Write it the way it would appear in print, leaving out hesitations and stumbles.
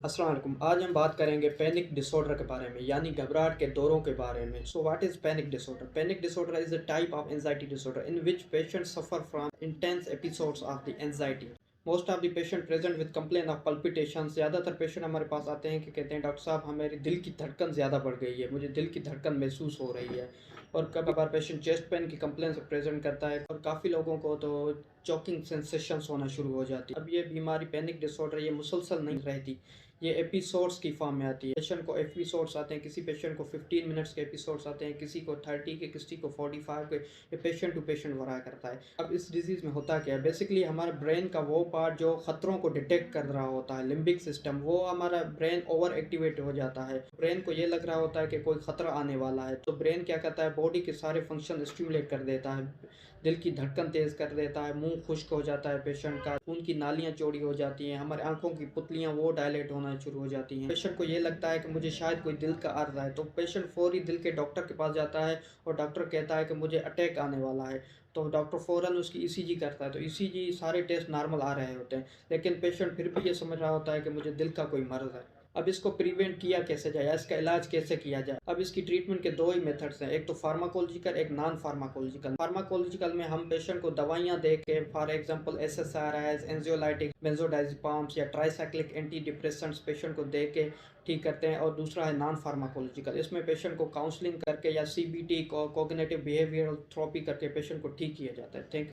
अस्सलाम वालेकुम। आज हम बात करेंगे पैनिक डिसऑर्डर के बारे में, यानी घबराहट के दौरों के बारे में। So what is panic disorder? Panic disorder is a type of anxiety disorder in which patients suffer from intense episodes of the anxiety. Most of the patient present with complain of palpitation. ज़्यादातर patient हमारे पास आते हैं कि कहते हैं doctor साहब हमारी दिल की धड़कन ज़्यादा बढ़ गई है, मुझे दिल की धड़कन महसूस हो रही है। और कभी कभार पेशेंट चेस्ट पेन की कंप्लेन से प्रेजेंट करता है और काफ़ी लोगों को तो चॉकिंग सेंसेशंस होना शुरू हो जाती है। अब ये बीमारी पैनिक डिसऑर्डर ये मुसलसल नहीं रहती, ये एपिसोड्स की फॉर्म में आती है। पेशेंट को एपिसोड्स आते हैं, किसी पेशेंट को 15 मिनट्स के एपिसोड्स आते हैं, किसी को 30 के, किसी को 45 के। ये पेशेंट टू पेशेंट वरा करता है। अब इस डिजीज़ में होता क्या है, बेसिकली हमारे ब्रेन का वो पार्ट जो खतरों को डिटेक्ट कर रहा होता है, लिम्बिक सिस्टम, वो हमारा ब्रेन ओवर एक्टिवेट हो जाता है। ब्रेन को ये लग रहा होता है कि कोई खतरा आने वाला है, तो ब्रेन क्या करता है, बॉडी के सारे फंक्शन स्टिमुलेट कर देता है। दिल की धड़कन तेज़ कर देता है, मुंह खुश्क हो जाता है पेशेंट का, खून की नालियाँ चौड़ी हो जाती हैं, हमारे आंखों की पुतलियाँ वो डायलेट होना शुरू हो जाती हैं। पेशेंट को ये लगता है कि मुझे शायद कोई दिल का अर्ज है, तो पेशेंट फौरी दिल के डॉक्टर के पास जाता है और डॉक्टर कहता है कि मुझे अटैक आने वाला है। तो डॉक्टर फ़ौरन उसकी ईसीजी करता है, तो ईसीजी सारे टेस्ट नॉर्मल आ रहे होते हैं, लेकिन पेशेंट फिर भी ये समझ रहा होता है कि मुझे दिल का कोई मर्ज़ है। अब इसको प्रिवेंट किया कैसे जाए, इसका इलाज कैसे किया जाए? अब इसकी ट्रीटमेंट के दो ही मेथड्स हैं, एक तो फार्माकोलॉजिकल, एक नॉन फार्माकोलॉजिकल। फार्माकोलॉजिकल में हम पेशेंट को दवाइयाँ दे के, फॉर एग्जांपल एसएसआरआईज, एंजियोलाइटिक, बेंजोडाइज़ेपाम्स या ट्राइसाइक्लिक एंटी डिप्रेसेंट्स पेशेंट को दे के ठीक करते हैं। और दूसरा है नॉन फार्माकोलॉजिकल, इसमें पेशेंट को काउंसलिंग करके या सीबीटी को कॉग्निटिव बिहेवियरल थेरेपी करके पेशेंट को ठीक किया जाता है। थैंक